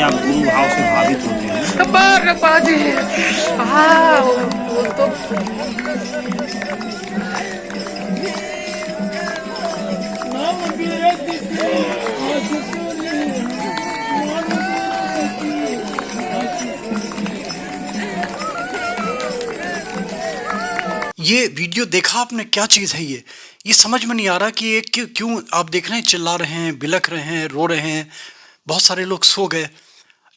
आप गुरु भाव से भावित होते हैं। वो तो ये वीडियो देखा आपने, क्या चीज़ है ये समझ में नहीं आ रहा कि ये क्यों क्यों आप देख रहे हैं, चिल्ला रहे हैं, बिलख रहे हैं, रो रहे हैं, बहुत सारे लोग सो गए।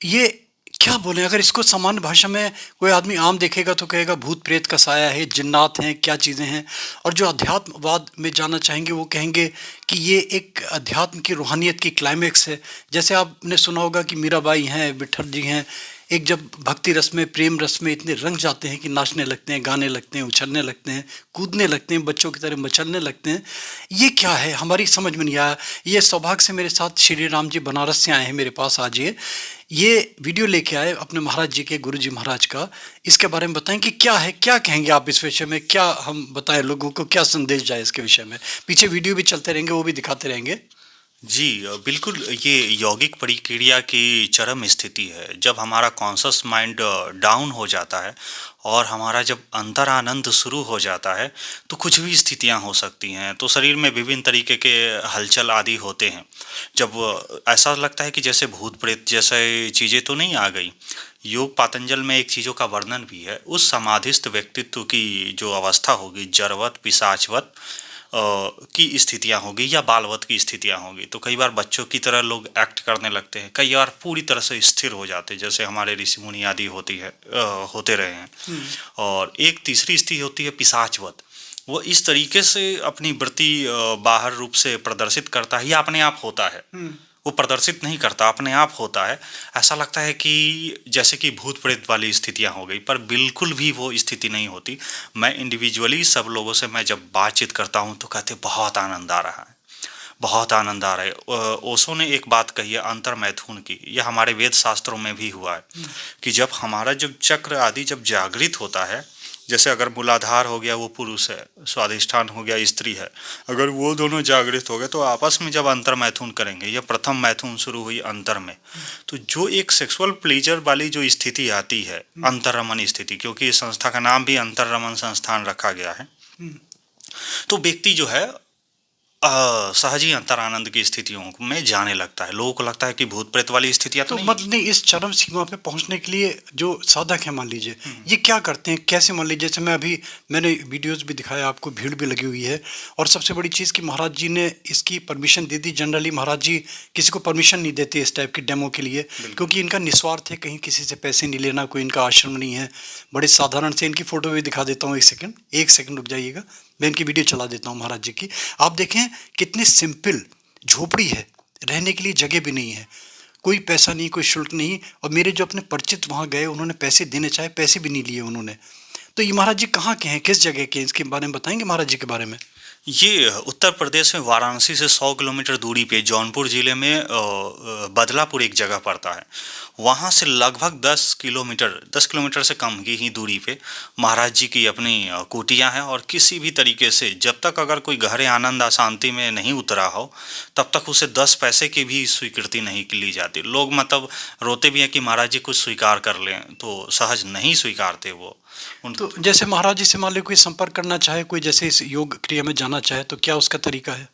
ये क्या बोलें, अगर इसको सामान्य भाषा में कोई आदमी आम देखेगा तो कहेगा भूत प्रेत का साया है, जिन्नात हैं, क्या चीज़ें हैं। और जो अध्यात्मवाद में जाना चाहेंगे वो कहेंगे कि ये एक अध्यात्म की रूहानियत की क्लाइमेक्स है। जैसे आपने सुना होगा कि मीराबाई हैं, विठल जी हैं, एक जब भक्ति रस में, प्रेम रस में इतने रंग जाते हैं कि नाचने लगते हैं, गाने लगते हैं, उछलने लगते हैं, कूदने लगते हैं, बच्चों की तरह मचलने लगते हैं। ये क्या है, हमारी समझ में नहीं आया। ये सौभाग्य से मेरे साथ श्री राम जी बनारस से आए हैं मेरे पास आज। ये वीडियो लेके आए अपने महाराज जी के, गुरु जी महाराज का। इसके बारे में बताएं कि क्या है, क्या कहेंगे आप इस विषय में, क्या हम बताएं लोगों को, क्या संदेश जाए इसके विषय में। पीछे वीडियो भी चलते रहेंगे, वो भी दिखाते रहेंगे। जी बिल्कुल, ये यौगिक प्रक्रिया की चरम स्थिति है जब हमारा कॉन्शस माइंड डाउन हो जाता है और हमारा जब अंतर आनंद शुरू हो जाता है तो कुछ भी स्थितियां हो सकती हैं। तो शरीर में विभिन्न तरीके के हलचल आदि होते हैं। जब ऐसा लगता है कि जैसे भूत प्रेत जैसे चीज़ें तो नहीं आ गई। योग पातंजल में एक चीज़ों का वर्णन भी है, उस समाधिस्थ व्यक्तित्व की जो अवस्था होगी, जड़वत पिशाचवत की स्थितियां होगी या बालवत की स्थितियां होगी। तो कई बार बच्चों की तरह लोग एक्ट करने लगते हैं, कई बार पूरी तरह से स्थिर हो जाते हैं जैसे हमारे ऋषि मुनि आदि होते रहे हैं। और एक तीसरी स्थिति होती है पिशाचवत। वो इस तरीके से अपनी वृत्ति बाहर रूप से प्रदर्शित करता है या अपने आप होता है। वो प्रदर्शित नहीं करता, अपने आप होता है। ऐसा लगता है कि जैसे कि भूत प्रेत वाली स्थितियां हो गई, पर बिल्कुल भी वो स्थिति नहीं होती। मैं इंडिविजुअली सब लोगों से मैं जब बातचीत करता हूं तो कहते बहुत आनंद आ रहा है, बहुत आनंद आ रहा है। ओशो ने एक बात कही है अंतर मैथुन की, यह हमारे वेद शास्त्रों में भी हुआ है कि जब हमारा जब चक्र आदि जब जागृत होता है, जैसे अगर मूलाधार हो गया वो पुरुष है, स्वाधिष्ठान हो गया स्त्री है, अगर वो दोनों जागृत हो गए तो आपस में जब अंतर मैथुन करेंगे, या प्रथम मैथुन शुरू हुई अंतर में, तो जो एक सेक्सुअल प्लेजर वाली जो स्थिति आती है, अंतररमन स्थिति, क्योंकि इस संस्था का नाम भी अंतररमन संस्थान रखा गया है, तो व्यक्ति जो है सहज ही अंतर आनंद की स्थितियों में जाने लगता है। लोगों को लगता है कि भूत प्रेत वाली स्थितियां तो नहीं। मतलब नहीं, इस चरम सीमा पे पहुंचने के लिए जो साधक है, मान लीजिए ये क्या करते हैं, कैसे, मान लीजिए जैसे मैंने वीडियोस भी दिखाया आपको, भीड़ भी लगी हुई है। और सबसे बड़ी चीज़ कि महाराज जी ने इसकी परमिशन दे दी। जनरली महाराज जी किसी को परमिशन नहीं देते इस टाइप की डेमो के लिए, क्योंकि इनका निस्वार्थ है, कहीं किसी से पैसे नहीं लेना, कोई इनका आश्रम नहीं है। बड़े साधारण से इनकी फ़ोटो भी दिखा देता हूँ, एक सेकंड रुक जाइएगा, मैं इनकी वीडियो चला देता हूँ महाराज जी की। आप देखें कितनी सिंपल झोपड़ी है, रहने के लिए जगह भी नहीं है, कोई पैसा नहीं, कोई शुल्क नहीं। और मेरे जो अपने परिचित वहाँ गए, उन्होंने पैसे देने चाहे, पैसे भी नहीं लिए उन्होंने। तो ये महाराज जी कहाँ के हैं, किस जगह के, इसके बारे में बताएंगे महाराज जी के बारे में। ये उत्तर प्रदेश में वाराणसी से 100 किलोमीटर दूरी पे जौनपुर जिले में बदलापुर एक जगह पड़ता है। वहाँ से लगभग 10 किलोमीटर से कम की ही दूरी पे महाराज जी की अपनी कुटिया हैं। और किसी भी तरीके से जब तक अगर कोई गहरे आनंद अशांति में नहीं उतरा हो तब तक उसे 10 पैसे की भी स्वीकृति नहीं ली जाती। लोग मतलब रोते भी हैं कि महाराज जी कुछ स्वीकार कर लें, तो सहज नहीं स्वीकारते वो। तो जैसे महाराज जी से मान लो कोई संपर्क करना चाहे, कोई जैसे इस योग क्रिया में जाना चाहे, तो क्या उसका तरीका है?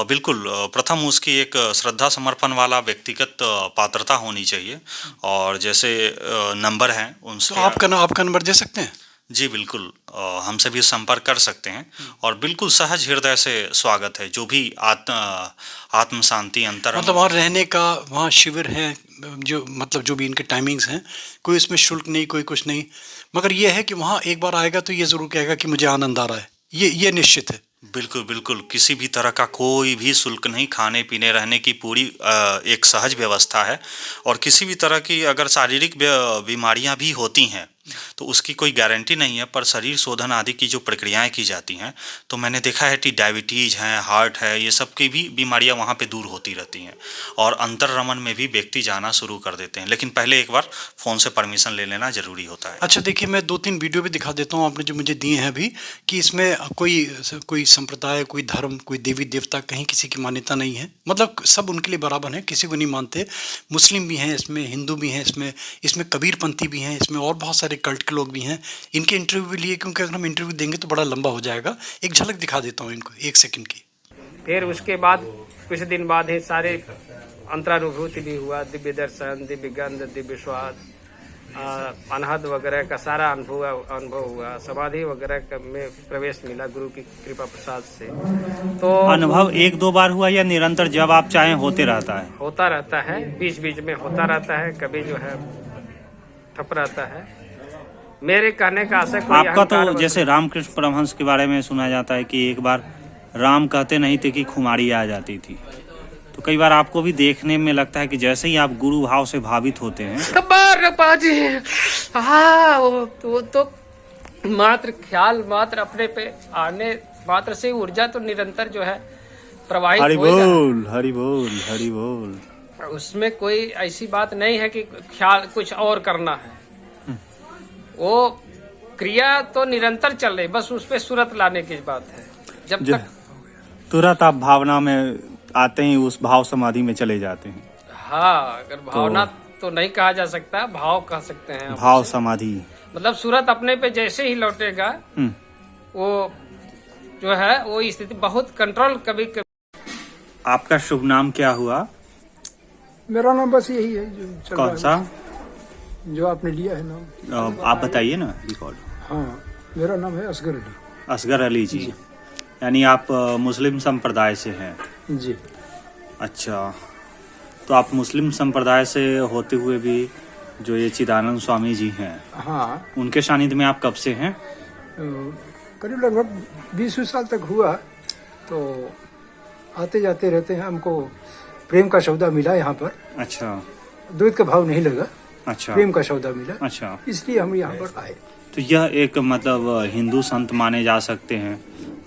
बिल्कुल, प्रथम उसकी एक श्रद्धा समर्पण वाला व्यक्तिगत पात्रता होनी चाहिए। और जैसे नंबर हैं उनसे तो आपका नंबर दे सकते हैं? जी बिल्कुल, हमसे भी संपर्क कर सकते हैं। और बिल्कुल सहज हृदय से स्वागत है। जो भी आत्म शांति अंतर, मतलब वहाँ रहने का, वहाँ शिविर है, जो मतलब जो भी इनके टाइमिंग्स हैं, कोई इसमें शुल्क नहीं, कोई कुछ नहीं। मगर ये है कि वहाँ एक बार आएगा तो ये ज़रूर कहेगा कि मुझे आनंद आ रहा है, ये निश्चित है। बिल्कुल बिल्कुल, किसी भी तरह का कोई भी शुल्क नहीं, खाने पीने रहने की पूरी एक सहज व्यवस्था है। और किसी भी तरह की अगर शारीरिक बीमारियां भी होती हैं तो उसकी कोई गारंटी नहीं है, पर शरीर शोधन आदि की जो प्रक्रियाएं की जाती हैं, तो मैंने देखा है कि डायबिटीज़ है, हार्ट है, ये सब की भी बीमारियां वहाँ पे दूर होती रहती हैं। और अंतर्रमन में भी व्यक्ति जाना शुरू कर देते हैं, लेकिन पहले एक बार फ़ोन से परमिशन ले लेना ज़रूरी होता है। अच्छा देखिए, मैं 2-3 वीडियो भी दिखा देता हूँ आपने जो मुझे दिए हैं अभी, कि इसमें कोई संप्रदाय, कोई धर्म, कोई देवी देवता, कहीं किसी की मान्यता नहीं है। मतलब सब उनके लिए बराबर हैं, किसी को नहीं मानते। मुस्लिम भी हैं इसमें, हिंदू भी हैं इसमें, इसमें कबीरपंथी भी हैं इसमें, और बहुत सारे कल्ट के लोग भी हैं। इनके इंटरव्यू भी लिए, क्योंकि अगर हम इंटरव्यू देंगे तो बड़ा लंबा हो जाएगा। एक झलक दिखा देता हूँ इनको, 1 सेकंड की। फिर उसके बाद कुछ दिन बाद ही सारे अंतरानुभूति भी हुआ, दिव्य दर्शन, दिव्य गंध, दिव्य स्वाद, अनहद वगैरह का सारा अनुभव हुआ। समाधि वगैरह में प्रवेश मिला गुरु की कृपा प्रसाद से। तो अनुभव 1-2 बार हुआ या निरंतर जब आप चाहें होते रहता है? होता रहता है, बीच बीच में होता रहता है, कभी जो है ठप रहता है। मेरे कहने का आशय कोई आपका तो जैसे रामकृष्ण परमहंस के बारे में सुना जाता है कि एक बार राम कहते नहीं थे कि खुमारी आ जाती थी। तो कई बार आपको भी देखने में लगता है कि जैसे ही आप गुरु भाव से भावित होते हैं वो तो मात्र ख्याल मात्र अपने पे आने मात्र से ऊर्जा तो निरंतर जो है प्रवाहित हरि हो ही रहा है। बोल, हरि बोल, हरि बोल। उसमें कोई ऐसी बात नहीं है कि ख्याल कुछ और करना है। वो क्रिया तो निरंतर चल रही, बस उस पे सूरत लाने की बात है। जब तक तुरंत आप भावना में आते ही उस भाव समाधि में चले जाते हैं। हाँ, अगर भावना तो नहीं कहा जा सकता, भाव कह सकते हैं। भाव समाधि मतलब सूरत अपने पे जैसे ही लौटेगा वो जो है वो स्थिति बहुत कंट्रोल कभी आपका शुभ नाम क्या हुआ? मेरा नाम बस यही है जो चल रहा कौन सा? जो आपने लिया है नाम। आप बताइए ना रिकॉर्ड। हाँ, मेरा नाम है असगर अली। असगर अली जी, यानी आप मुस्लिम संप्रदाय से हैं? जी। अच्छा, तो आप मुस्लिम संप्रदाय से होते हुए भी जो ये चिदानंद स्वामी जी हैं, हाँ, उनके सानिध्य में आप कब से हैं? करीब लगभग 20 साल तक हुआ। तो आते जाते रहते हैं। हमको प्रेम का सौदा मिला यहाँ पर। अच्छा, द्वैत का भाव नहीं लगा, अच्छा, प्रेम का सौदा मिला, अच्छा। इसलिए हम यहाँ पर आए। तो यह एक मतलब हिंदू संत माने जा सकते हैं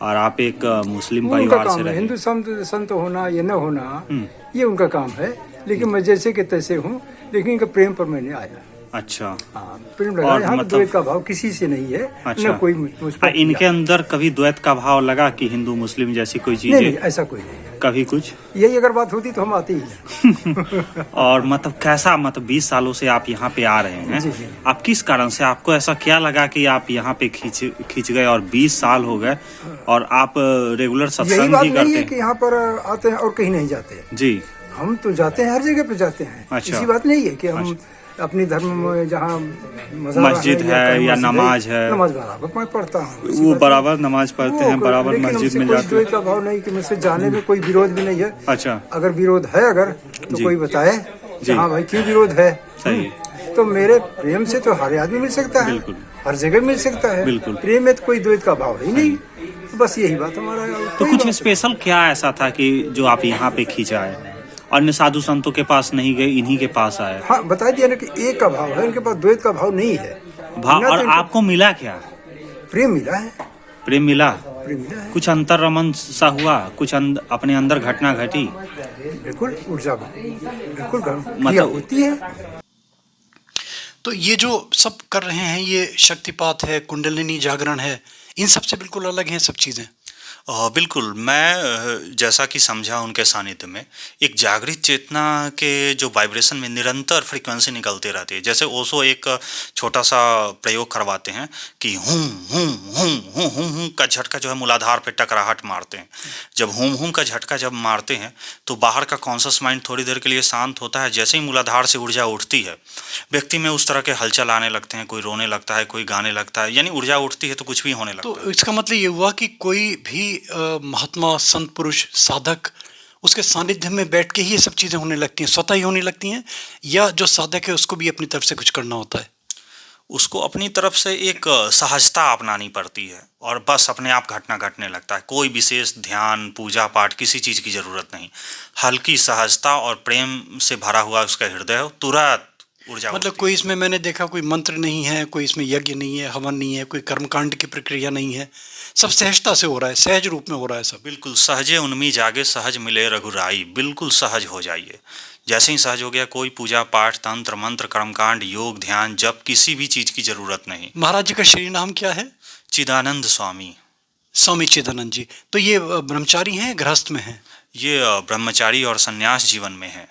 और आप एक मुस्लिम वो उनका परिवार से काम है। रहे। हिंदू संत होना या न होना ये उनका काम है, लेकिन मैं जैसे के तैसे हूँ, लेकिन इनका प्रेम पर मैंने आया। अच्छा, हाँ, प्रेम लगा। और यहाँ मतलब- द्वैत का भाव किसी से नहीं है। अच्छा। न कोई मुझ पर इनके किया। अंदर कभी द्वैत का भाव लगा कि हिंदू मुस्लिम जैसी कोई नहीं, नहीं, चीजें? ऐसा कोई नहीं है। कभी कुछ? यही अगर बात होती तो हम आते ही नहीं। और मतलब कैसा, मतलब 20 सालों से आप यहाँ पे आ रहे हैं, जी, जी। आप किस कारण से, आपको ऐसा क्या लगा कि आप यहाँ पे खींच गए और 20 साल हो गए और आप रेगुलर यही सत्संग बात भी नहीं करते है हैं? कि यहाँ पर आते हैं और कहीं नहीं जाते। जी, हम तो जाते हैं, हर जगह पे जाते हैं। अच्छा। ऐसी बात नहीं है कि हम अपनी धर्म में जहाँ मस्जिद है या नमाज है, नमाज बराबर मैं पढ़ता हूँ। वो बराबर नमाज पढ़ते हैं, बराबर मस्जिद में जाते कोई हैं। का भाव नहीं कि मुझसे जाने में कोई विरोध भी नहीं है। अच्छा, अगर विरोध है अगर तो जी। कोई बताए जी। हाँ भाई क्यों विरोध है। सही। तो मेरे प्रेम से तो हर आदमी मिल सकता है, बिल्कुल। हर जगह मिल सकता है। बिल्कुल। प्रेम में तो कोई द्वैत का भाव ही नहीं। बस यही बात हमारा। तो कोई कुछ बात- स्पेशल क्या ऐसा था कि जो आप यहाँ पे खींचाए, अन्य साधु संतों के पास नहीं गए, इन्हीं के पास आए? हाँ, बता दिया ना कि एक का भाव है, इनके पास द्वैत का भाव नहीं है। भाव। ना और तो इनको आपको मिला क्या? प्रेम मिला है। प्रेम मिला? प्रेम मिला है, कुछ अंतर रमन सा हुआ, कुछ अपने अंदर घटना घटी? बिल्कुल ऊर्जा बिल्कुल क्रिया मतलब- होती है। तो ये जो सब कर रहे हैं, ये शक्तिपात है, कुंडलिनी जागरण है, इन सब से बिल्कुल अलग हैं सब चीज़ें। बिल्कुल, मैं जैसा कि समझा उनके सानिध्य में एक जागृत चेतना के जो वाइब्रेशन में निरंतर फ्रीक्वेंसी निकलती रहती है। जैसे ओशो एक छोटा सा प्रयोग करवाते हैं कि हूं हूं हूं हूं हूं हूं का झटका जो है मूलाधार पे टकराहट मारते हैं। जब हूं हूं का झटका जब मारते हैं तो बाहर का कॉन्शस माइंड थोड़ी देर के लिए शांत होता है। जैसे ही मूलाधार से ऊर्जा उठती है, व्यक्ति में उस तरह के हलचल आने लगते हैं, कोई रोने लगता है, कोई गाने लगता है, यानी ऊर्जा उठती है तो कुछ भी होने लगता है। तो इसका मतलब ये हुआ कि कोई भी महात्मा, संत पुरुष, साधक, उसके सानिध्य में बैठ के ही ये सब चीज़ें होने लगती हैं, स्वतः ही होने लगती हैं, या जो साधक है उसको भी अपनी तरफ से कुछ करना होता है? उसको अपनी तरफ से एक सहजता अपनानी पड़ती है और बस अपने आप घटना घटने लगता है। कोई विशेष ध्यान, पूजा पाठ, किसी चीज़ की ज़रूरत नहीं। हल्की सहजता और प्रेम से भरा हुआ उसका हृदय हो, तुरंत ऊर्जा मतलब उठती कोई इसमें मैंने देखा कोई मंत्र नहीं है, कोई इसमें यज्ञ नहीं है, हवन नहीं है, कोई कर्मकांड की प्रक्रिया नहीं है, सब सहजता से हो रहा है, सहज रूप में हो रहा है सब। बिल्कुल सहजे उन्मी जागे सहज मिले रघुराई। बिल्कुल सहज हो जाइए। जैसे ही सहज हो गया, कोई पूजा पाठ, तंत्र मंत्र, कर्मकांड, योग, ध्यान, जप, किसी भी चीज़ की ज़रूरत नहीं। महाराज जी का श्री नाम क्या है? चिदानंद स्वामी। स्वामी चिदानंद जी, तो ये ब्रह्मचारी हैं, गृहस्थ में हैं? ये ब्रह्मचारी और संन्यास जीवन में है।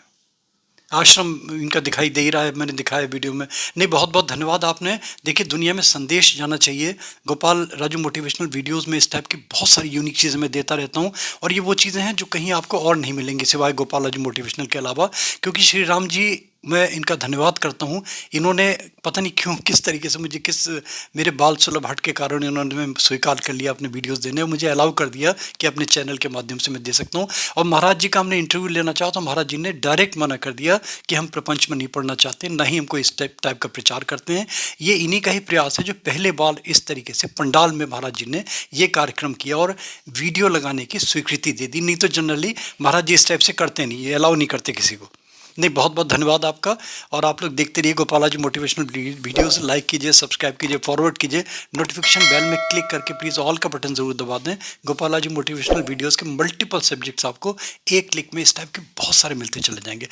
आश्रम इनका दिखाई दे ही रहा है, मैंने दिखाया वीडियो में। नहीं, बहुत बहुत धन्यवाद आपने। देखिए, दुनिया में संदेश जाना चाहिए। गोपाल राजू मोटिवेशनल वीडियोस में इस टाइप की बहुत सारी यूनिक चीज़ें मैं देता रहता हूँ, और ये वो चीज़ें हैं जो कहीं आपको और नहीं मिलेंगी सिवाय गोपाल राजू मोटिवेशनल के अलावा। क्योंकि श्री राम जी, मैं इनका धन्यवाद करता हूँ। इन्होंने पता नहीं क्यों, किस तरीके से मुझे, किस मेरे बाल सुलभ हट के कारण इन्होंने स्वीकार कर लिया अपने वीडियोस देने, और मुझे अलाउ कर दिया कि अपने चैनल के माध्यम से मैं दे सकता हूँ। और महाराज जी का हमने इंटरव्यू लेना चाहा तो महाराज जी ने डायरेक्ट मना कर दिया कि हम प्रपंच में नहीं पढ़ना चाहते, ना ही हमको इस टाइप का प्रचार करते हैं। ये इन्हीं का ही प्रयास है जो पहले बार इस तरीके से पंडाल में महाराज जी ने ये कार्यक्रम किया और वीडियो लगाने की स्वीकृति दे दी। नहीं तो जनरली महाराज जी इस टाइप से करते नहीं, ये अलाउ नहीं करते किसी को। नहीं, बहुत बहुत धन्यवाद आपका। और आप लोग देखते रहिए गोपाला जी मोटिवेशनल वीडियोस। लाइक कीजिए, सब्सक्राइब कीजिए, फॉरवर्ड कीजिए, नोटिफिकेशन बेल में क्लिक करके प्लीज़ ऑल का बटन ज़रूर दबा दें। गोपाला जी मोटिवेशनल वीडियोस के मल्टीपल सब्जेक्ट्स आपको एक क्लिक में इस टाइप के बहुत सारे मिलते चले जाएंगे।